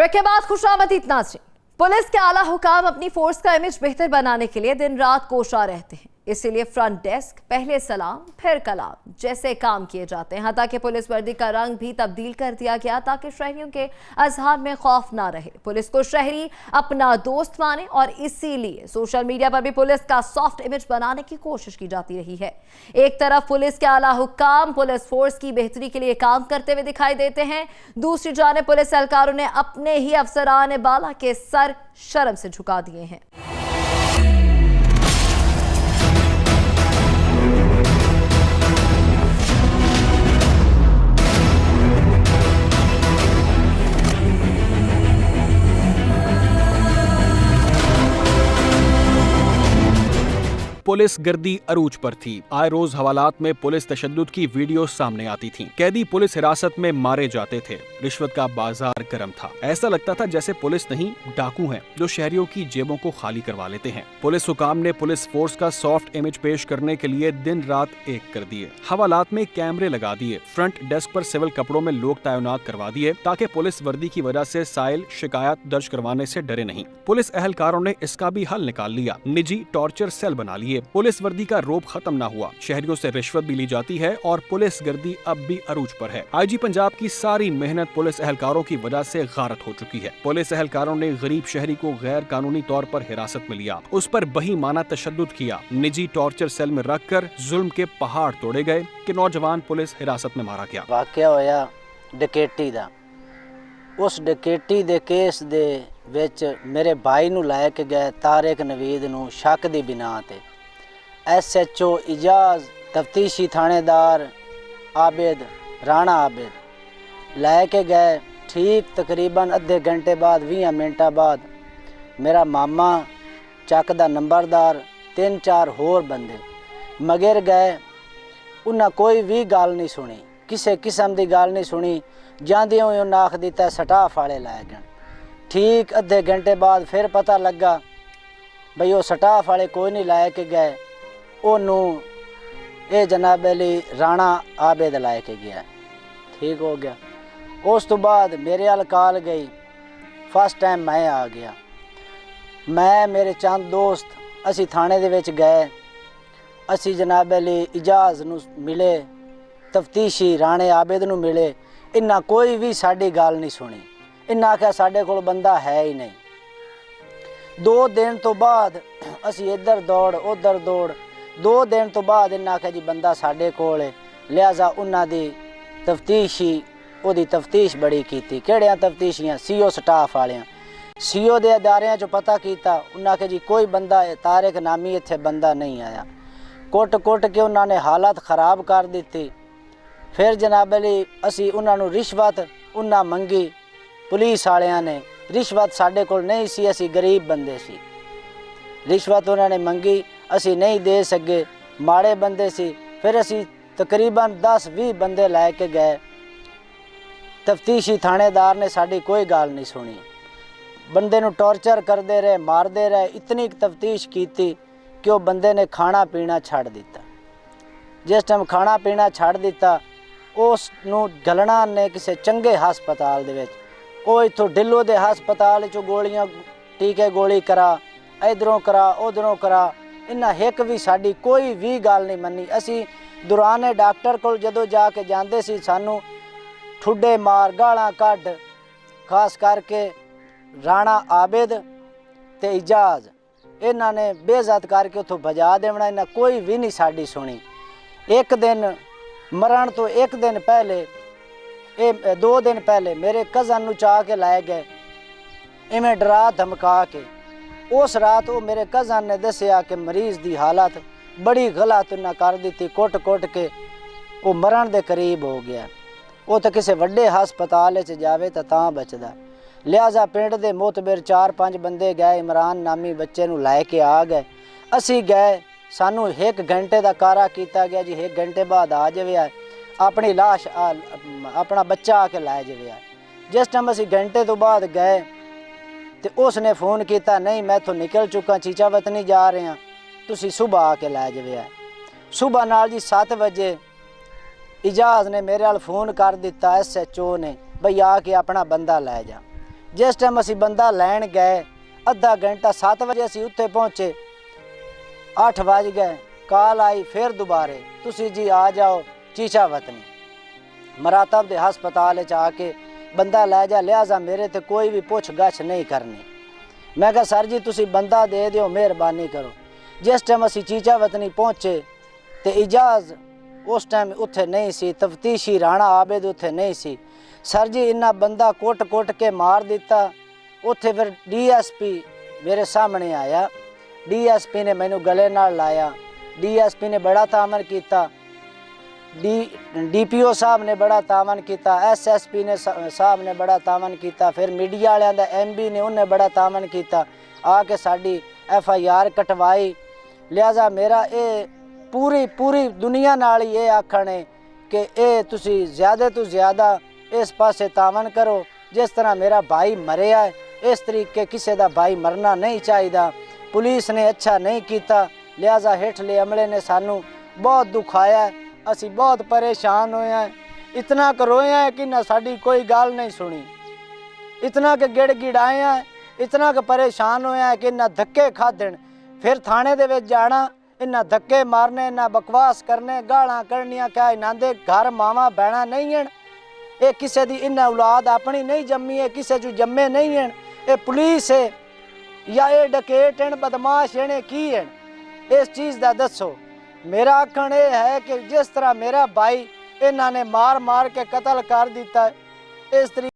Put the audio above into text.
Break के बाद खुशामदीद नाज़रीन, पुलिस के आला हुकाम अपनी फोर्स का इमेज बेहतर बनाने के लिए दिन रात कोशा रहते हैं। इसीलिए फ्रंट डेस्क, पहले सलाम फिर कलाम जैसे काम किए जाते हैं। हां ताकि पुलिस वर्दी का रंग भी तब्दील कर दिया गया ताकि शहरियों के अजहार में खौफ ना रहे। पुलिस को शहरी अपना दोस्त माने और इसीलिए सोशल मीडिया पर भी पुलिस का सॉफ्ट इमेज बनाने की कोशिश की जाती रही है। एक तरफ पुलिस के आला हुकाम पुलिस फोर्स की बेहतरी के लिए काम करते हुए दिखाई देते हैं, दूसरी जानिब पुलिस एहलकारों ने अपने ही अफसरान बाला के सर शर्म से झुका दिए हैं। पुलिस गर्दी अरूज पर थी। आए रोज हवालात में पुलिस तशद्दुद की वीडियो सामने आती थीं। कैदी पुलिस हिरासत में मारे जाते थे। रिश्वत का बाजार गर्म था। ऐसा लगता था जैसे पुलिस नहीं डाकू हैं जो शहरियों की जेबों को खाली करवा लेते हैं। पुलिस हुकाम ने पुलिस फोर्स का सॉफ्ट इमेज पेश करने के लिए दिन रात एक कर दिए। हवालात में कैमरे लगा दिए। फ्रंट डेस्क पर सिविल कपड़ों में लोग तैनात करवा दिए ताकि पुलिस वर्दी की वजह से साइल शिकायत दर्ज करवाने से डरे नहीं। पुलिस एहलकारों ने इसका भी हल निकाल लिया। निजी टॉर्चर सेल बना लिए। पुलिस वर्दी का रोब खत्म ना हुआ। शहरियों से रिश्वत भी ली जाती है और पुलिस गर्दी अब भी अरूज पर है। आईजी पंजाब की सारी मेहनत पुलिस एहलकारों की वजह से गारत हो चुकी है। पुलिस एहलकारों ने गरीब शहरी को गैर कानूनी तौर पर हिरासत में लिया, उस पर बहीमाना तशद्दुद किया। निजी टॉर्चर सेल में रखकर जुल्म के पहाड़ तोड़े गए कि नौजवान पुलिस हिरासत में मारा गया। वाकया होया डकैती दा। उस डकैती दे केस दे विच मेरे भाई नूं लै के गए तारिक नवीद नूं शक दी बिना ते SHO इजाज, तफ्तीशी थानेदार आबिद राणा आबिद लैके गए। ठीक तकरीबन अद्धे घंटे बाद 20 मिनटा बाद मेरा मामा चक दा नंबरदार 3-4 होर बंदे मगर गए। उन्हें कोई भी गल नहीं सुनी, किसी किस्म की गल नहीं सुनी। जांदे हुए उन्हें आख दिता स्टाफ वाले लै गए। ठीक अद्धे घंटे बाद फिर पता लगा बई वो स्टाफ वाले कोई नहीं लै के गए, ओनू ये जनाब अली राणा आबिद लै के गया। ठीक हो गया। उस तो बाद मेरे अल कॉल गई। फर्स्ट टाइम मैं आ गया। मैं मेरे चंद दोस्त असी थाने दे विच गए। असी जनाब अली इजाज नू मिले, तफ्तीशी राणे आबिद नू मिले। इन्ना कोई भी साड़ी गल नहीं सुनी। इन्ना आख्या साडे कोल बंदा है ही नहीं। 2 दिन तो बाद असी इधर दौड़ उधर दौड़। 2 दिन तो बाद इन्ना आख्या जी बंदा साडे कोल है, लिहाजा उन्हां दी तफ्तीशी ओदी तफ्तीश बड़ी कीती। किहड़ियां तफ्तीशियां? CO स्टाफ वालियां। CO दे अदारियां चों पता कीता। उन्हां आख्या जी कोई बंदा तारिक नामी इत्थे बंदा नहीं आया। कुट के उन्होंने हालत खराब कर दी। फिर जनाब अली असी उन्होंने रिश्वत उन्हें मंगी। पुलिस वालियां ने रिश्वत साडे कोल नहीं सी, असी गरीब बंदे सी। रिश्वत उन्होंने मंगी, असी नहीं दे सके, माड़े बंदे सी। फिर असी तकरीबन 10-20 बंदे लैके गए। तफ्तीशी थानेदार ने साड़ी कोई गल नहीं सुनी। बंदे नूं टॉर्चर करते रहे, मारते रहे। इतनी तफ्तीश की कि वो बंदे ने खाना पीना छड़ दिता। जिस टाइम खाना पीना छड़ दिता उस नूं गलना ने किसी चंगे हस्पताल दे विच, वो इत्थों ढिल्लो दे हस्पताल चों गोलियां टीके गोली करा, इधरों करा उधरों करा। इन्ना हिक भी साड़ी कोई भी गल नहीं मनी। असी दुराने डॉक्टर कोल जदों जाके जांदे सी सानू ठुड्डे मार गालां कढ, खास करके राणा आबिद ते इजाज इन्हां ने बेइज्जत करके उत्थों भजा देना। इन्हां कोई भी नहीं साड़ी सुनी। एक दिन मरण तो एक दिन पहले 2 दिन पहले मेरे कज़न नूं चाह के लै गए, इवें डरा धमका के। उस रात वो मेरे कज़न ने दसिया कि मरीज़ की हालत बड़ी गलत उन्हें कर दी। कुट के वो मरण के करीब हो गया। वो तो किसी वड्डे हस्पताल जावे तो तां बचदा। लिहाजा पिंड के मोतबर 4-5 बंदे गए, इमरान नामी बच्चे नूं लै के आ गए। असी गए, सानू 1 घंटे का कारा किया गया जी 1 घंटे बाद आ जावे, अपनी लाश अपना बच्चा आके लै जावे। जिस टाइम असी घंटे तो बाद गए तो उसने फ़ोन किया, नहीं मैं तो निकल चुका, चीचा वतनी जा रहे हैं, तुसी सुबह आके लै जावे। सुबह नाल जी 7 बजे इजाज ने मेरे वाल फ़ोन कर दिता SHO ने, बई आके अपना बंदा लै जा। ਜਿਸ ਟਾਈਮ ਅਸੀਂ ਬੰਦਾ ਲੈਣ ਗਏ ਅੱਧਾ ਘੰਟਾ 7 ਵਜੇ ਅਸੀਂ ਉੱਥੇ ਪਹੁੰਚੇ 8 ਵਜ ਗਏ ਕਾਲ ਆਈ ਫਿਰ ਦੁਬਾਰੇ ਤੁਸੀਂ ਜੀ ਆ ਜਾਓ ਚੀਚਾ ਵਤਨੀ ਮਰਾਤਬ ਦੇ ਹਸਪਤਾਲ 'ਚ ਆ ਕੇ ਬੰਦਾ ਲੈ ਜਾ ਲਿਹਾਜ਼ਾ ਮੇਰੇ ਤੇ ਕੋਈ ਵੀ ਪੁੱਛ ਗਛ ਨਹੀਂ ਕਰਨੀ। ਮੈਂ ਕਿਹਾ ਸਰ ਜੀ ਤੁਸੀਂ ਬੰਦਾ ਦੇ ਦਿਓ ਮਿਹਰਬਾਨੀ ਕਰੋ। ਜਿਸ ਟਾਈਮ ਅਸੀਂ ਚੀਚਾ ਵਤਨੀ ਪਹੁੰਚੇ ਤੇ ਇਜਾਜ਼ ਉਸ ਟਾਈਮ ਉੱਥੇ ਨਹੀਂ ਸੀ, ਤਫਤੀਸ਼ੀ ਰਾਣਾ ਆਬਿਦ ਉੱਥੇ ਨਹੀਂ ਸੀ। ਸਰ ਜੀ ਇੰਨਾ ਬੰਦਾ ਕੁੱਟ ਕੇ ਮਾਰ ਦਿੱਤਾ। ਉੱਥੇ ਫਿਰ DSP ਮੇਰੇ ਸਾਹਮਣੇ ਆਇਆ। DSP ਨੇ ਮੈਨੂੰ ਗਲੇ ਨਾਲ ਲਾਇਆ। DSP ਨੇ ਬੜਾ ਤਾਮਨ ਕੀਤਾ। DPO ਸਾਹਿਬ ਨੇ ਬੜਾ ਤਾਮਨ ਕੀਤਾ। SSP ਨੇ ਸਾਹਿਬ ਨੇ ਬੜਾ ਤਾਮਨ ਕੀਤਾ। ਫਿਰ ਮੀਡੀਆ ਵਾਲਿਆਂ ਦਾ MB ਨੇ ਉਹਨੇ ਬੜਾ ਤਾਮਨ ਕੀਤਾ। ਆ ਕੇ ਸਾਡੀ FIR ਕਟਵਾਈ। ਲਿਹਾਜ਼ਾ ਮੇਰਾ ਇਹ ਪੂਰੀ ਦੁਨੀਆ ਨਾਲ ਹੀ ਇਹ ਆਖਣ ਹੈ ਕਿ ਇਹ ਤੁਸੀਂ ਜ਼ਿਆਦਾ ਤੋਂ ਜ਼ਿਆਦਾ ਇਸ ਪਾਸੇ ਤਾਮਨ ਕਰੋ। ਜਿਸ ਤਰ੍ਹਾਂ ਮੇਰਾ ਭਾਈ ਮਰਿਆ ਹੈ ਇਸ ਤਰੀਕੇ ਕਿਸੇ ਦਾ ਭਾਈ ਮਰਨਾ ਨਹੀਂ ਚਾਹੀਦਾ। ਪੁਲਿਸ ਨੇ ਅੱਛਾ ਨਹੀਂ ਕੀਤਾ। ਲਿਹਾਜ਼ਾ ਹੇਠਲੇ ਅਮਲੇ ਨੇ ਸਾਨੂੰ ਬਹੁਤ ਦੁਖਾਇਆ। ਅਸੀਂ ਬਹੁਤ ਪਰੇਸ਼ਾਨ ਹੋਏ ਹਾਂ। ਇਤਨਾ ਕੁ ਰੋਏ ਹਾਂ ਕਿ ਨਾ ਸਾਡੀ ਕੋਈ ਗੱਲ ਨਹੀਂ ਸੁਣੀ। ਇਤਨਾ ਕਿ ਗਿੜਗਿੜਾਏ ਹਾਂ, ਇਤਨਾ ਕਿ ਪਰੇਸ਼ਾਨ ਹੋਏ ਹਾਂ ਕਿ ਨਾ ਧੱਕੇ ਖਾਧਣ। ਫਿਰ ਥਾਣੇ ਦੇ ਵਿੱਚ ਜਾਣਾ, ਇਹਨਾਂ ਧੱਕੇ ਮਾਰਨੇ, ਇਹਨਾਂ ਬਕਵਾਸ ਕਰਨੇ, ਗਾਲਾਂ ਕਰਨੀਆਂ। ਕਿਆ ਇਹਨਾਂ ਦੇ ਘਰ ਮਾਵਾਂ ਭੈਣਾਂ ਨਹੀਂ ਹਨ? ਇਹ ਕਿਸੇ ਦੀ ਇਹਨਾਂ ਔਲਾਦ ਆਪਣੀ ਨਹੀਂ ਜੰਮੀ ਹੈ, ਕਿਸੇ ਚੋਂ ਜੰਮੇ ਨਹੀਂ ਹਨ। ਇਹ ਪੁਲਿਸ ਹੈ ਜਾਂ ਇਹ ਡਕੈਤ ਹਨ, ਬਦਮਾਸ਼ ਹਨ, ਕੀ ਹਨ? ਇਸ ਚੀਜ਼ ਦਾ ਦੱਸੋ। ਮੇਰਾ ਆਖਣ ਇਹ ਹੈ ਕਿ ਜਿਸ ਤਰ੍ਹਾਂ ਮੇਰਾ ਭਾਈ ਇਹਨਾਂ ਨੇ ਮਾਰ ਕੇ ਕਤਲ ਕਰ ਦਿੱਤਾ, ਇਸ ਤਰੀਕੇ